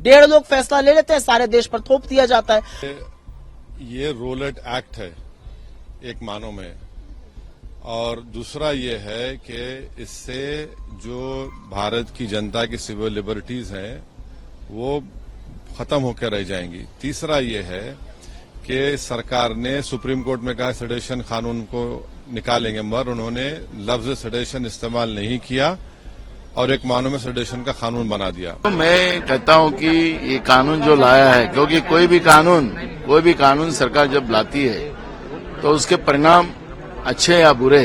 1.5 लोग फैसला ले लेते हैं, सारे देश पर थोप दिया जाता है। ये रोलेट एक्ट है एक मानों में, और दूसरा ये है कि इससे जो भारत की जनता की सिविल लिबर्टीज हैं वो खत्म होकर रह जाएंगी। तीसरा ये है कि सरकार ने सुप्रीम कोर्ट में कहा सेडेशन कानून को निकालेंगे, मगर उन्होंने लफ्ज सेडेशन इस्तेमाल नहीं किया और एक मानों में सेडेशन का कानून बना दिया। तो मैं कहता हूं कि ये कानून जो लाया है, क्योंकि कोई भी कानून सरकार जब लाती है तो उसके परिणाम अच्छे या बुरे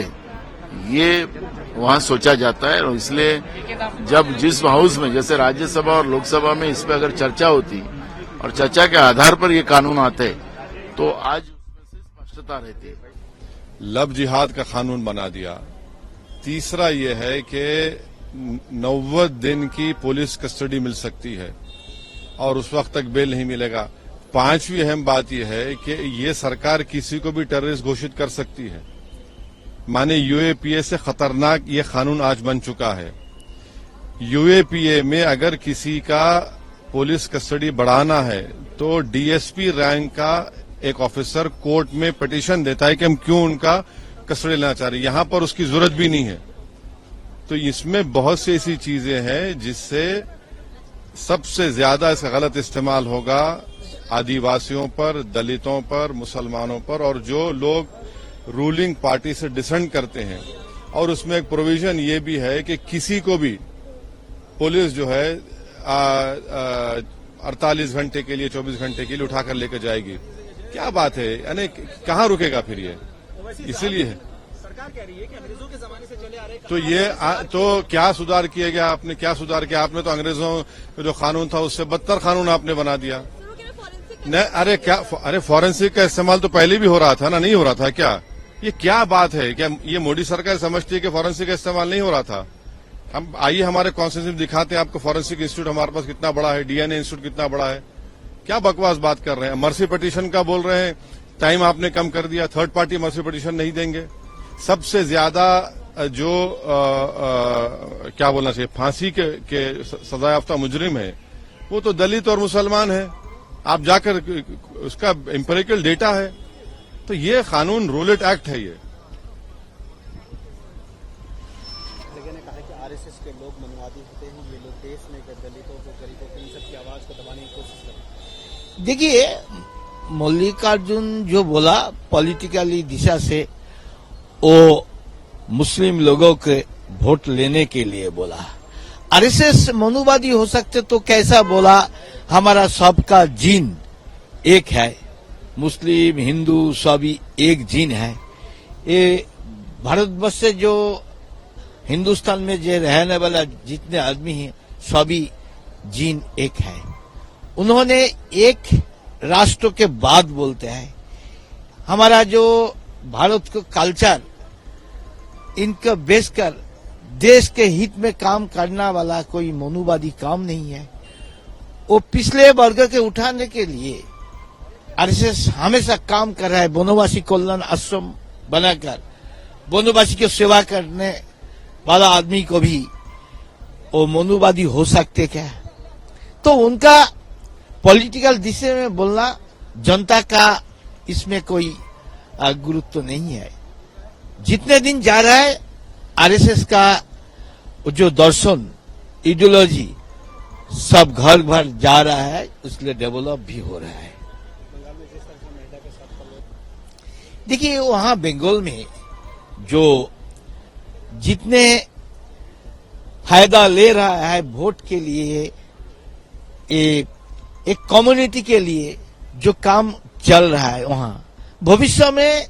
ये वहां सोचा जाता है, और इसलिए जब जिस हाउस में जैसे राज्यसभा और लोकसभा में इस पर अगर चर्चा होती और चर्चा के आधार पर ये कानून आते तो आज उसमें से स्पष्टता रहती। लव जिहाद का कानून बना दिया। तीसरा ये है कि 90 दिन की पुलिस कस्टडी मिल सकती है और उस वक्त तक बेल नहीं मिलेगा। पांचवी अहम बात यह है कि ये सरकार किसी को भी टेररिस्ट घोषित कर सकती है। माने यूएपीए से खतरनाक ये कानून आज बन चुका है। यूएपीए में अगर किसी का पुलिस कस्टडी बढ़ाना है तो डीएसपी रैंक का एक ऑफिसर कोर्ट में पिटीशन देता है कि हम क्यों उनका कस्टडी लेना चाह रहे हैं। यहां पर उसकी जरूरत भी नहीं है। तो इसमें बहुत सी ऐसी चीजें हैं जिससे सबसे ज्यादा इसका गलत इस्तेमाल होगा आदिवासियों पर, दलितों पर, मुसलमानों पर, और जो लोग रूलिंग पार्टी से डिसेंट करते हैं। और उसमें एक प्रोविजन ये भी है कि किसी को भी पुलिस जो है 48 घंटे के लिए, 24 घंटे के लिए उठाकर लेकर जाएगी। क्या बात है, यानी कहाँ रुकेगा फिर ये? इसीलिए सरकार कह रही है कि अंग्रेजों के जमाने से चले आ रहे तो ये तो क्या सुधार किया गया? आपने क्या सुधार किया? आपने तो अंग्रेजों का जो कानून था उससे बदतर कानून आपने बना दिया। अरे फॉरेंसिक का इस्तेमाल तो पहले भी हो रहा था ना, नहीं हो रहा था क्या? ये क्या बात है? क्या ये मोदी सरकार समझती है कि फॉरेंसिक का इस्तेमाल नहीं हो रहा था? हम आइए हमारे कॉन्स्टिट्यूशन में दिखाते हैं आपको फॉरेंसिक इंस्टीट्यूट हमारे पास कितना बड़ा है, डीएनए इंस्टीट्यूट कितना बड़ा है। क्या बकवास बात कर रहे हैं? मर्सी पिटीशन का बोल रहे हैं, टाइम आपने कम कर दिया, थर्ड पार्टी मर्सी पिटीशन नहीं देंगे। सबसे ज्यादा जो क्या बोलना चाहिए, फांसी के सजा याफ्ता मुजरिम है वो तो दलित और मुसलमान है। आप जाकर उसका एम्पिरिकल डेटा है। तो ये कानून रोलेट एक्ट है। ये ने कहा कि आरएसएस के लोग मनुवादी होते हैं, ये लोग देश में दलितों को, गरीबों को, इन सबकी आवाज को दबाने की कोशिश करते हैं। देखिए, मल्लिकार्जुन जो बोला पॉलिटिकली दिशा से वो मुस्लिम लोगों के वोट लेने के लिए बोला। आरएसएस मनुवादी हो सकते तो कैसा बोला? हमारा सबका जीन एक है, मुस्लिम हिंदू सभी एक जीन है। ये भारतवर्ष से जो हिंदुस्तान में जो रहने वाला जितने आदमी हैं सभी जीन एक है। उन्होंने एक राष्ट्र के बाद बोलते हैं। हमारा जो भारत को कल्चर इनका बेस कर देश के हित में काम करने वाला कोई मनुवादी काम नहीं है। वो पिछले वर्ग के उठाने के लिए आरएसएस हमेशा काम कर रहा है। वनवासी कल्याण आश्रम बनाकर वनवासी की सेवा करने वाला आदमी को भी वो मनुवादी हो सकते क्या? तो उनका पॉलिटिकल दिशा में बोलना जनता का इसमें कोई गुरुत्व नहीं है। जितने दिन जा रहा है आरएसएस का जो दर्शन आइडियोलॉजी सब घर घर जा रहा है, इसलिए डेवलप भी हो रहा है। देखिए, वहां बंगाल में जो जितने फायदा ले रहा है वोट के लिए, एक कम्युनिटी के लिए जो काम चल रहा है, वहां भविष्य में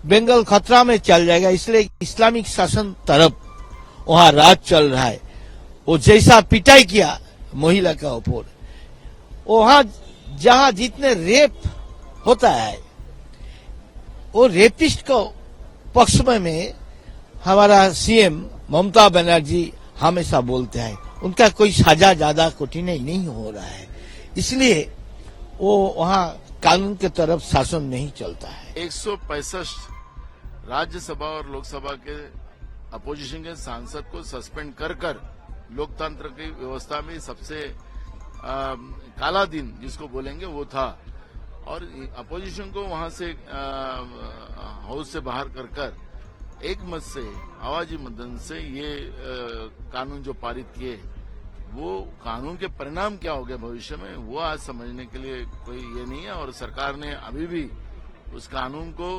बंगाल खतरा में चल जाएगा। इसलिए इस्लामिक शासन तरफ वहां राज चल रहा है। वो जैसा पिटाई किया महिला का ऊपर, वहां जहां जितने रेप होता है वो रेपिस्ट को पक्ष में हमारा सीएम ममता बनर्जी हमेशा बोलते हैं उनका कोई सजा ज्यादा कठिन नहीं हो रहा है। इसलिए वो वहां कानून के तरफ शासन नहीं चलता है। 165 राज्यसभा और लोकसभा के अपोजिशन के सांसद को सस्पेंड कर लोकतंत्र की व्यवस्था में सबसे काला दिन जिसको बोलेंगे वो था, और अपोजिशन को वहां से हाउस से बाहर कर एक मत से आवाजी मतदान से ये कानून जो पारित किए, वो कानून के परिणाम क्या हो गए भविष्य में, वो आज समझने के लिए कोई ये नहीं है। और सरकार ने अभी भी उस कानून को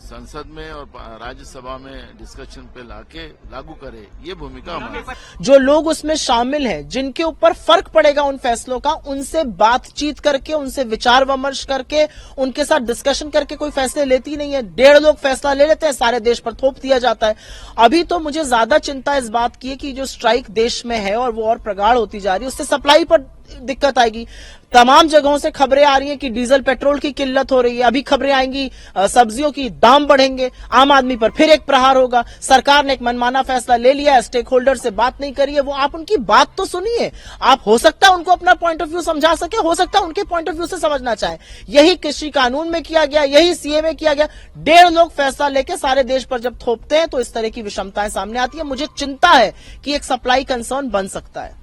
संसद में और राज्यसभा में डिस्कशन पे लाके लागू करे, ये भूमिका हमारी। जो लोग उसमें शामिल हैं, जिनके ऊपर फर्क पड़ेगा उन फैसलों का, उनसे बातचीत करके, उनसे विचार विमर्श करके, उनके साथ डिस्कशन करके कोई फैसले लेती नहीं है। 1.5 लोग फैसला ले लेते हैं, सारे देश पर थोप दिया जाता है। अभी तो मुझे ज्यादा चिंता इस बात की है कि जो स्ट्राइक देश में है और वो और प्रगाढ़ होती जा रही है, उससे सप्लाई पर दिक्कत आएगी। तमाम जगहों से खबरें आ रही हैं कि डीजल पेट्रोल की किल्लत हो रही है। अभी खबरें आएंगी सब्जियों की दाम बढ़ेंगे, आम आदमी पर फिर एक प्रहार होगा। सरकार ने एक मनमाना फैसला ले लिया है, स्टेक होल्डर से बात नहीं करी है, वो आप उनकी बात तो सुनिए। आप हो सकता है उनको अपना पॉइंट ऑफ व्यू समझा सके, हो सकता है उनके पॉइंट ऑफ व्यू से समझना चाहे। यही कृषि कानून में किया गया, यही सीए में किया गया। 1.5 लोग फैसला लेके सारे देश पर जब थोपते हैं तो इस तरह की विषमताएं सामने आती है। मुझे चिंता है कि एक सप्लाई कंसर्न बन सकता है।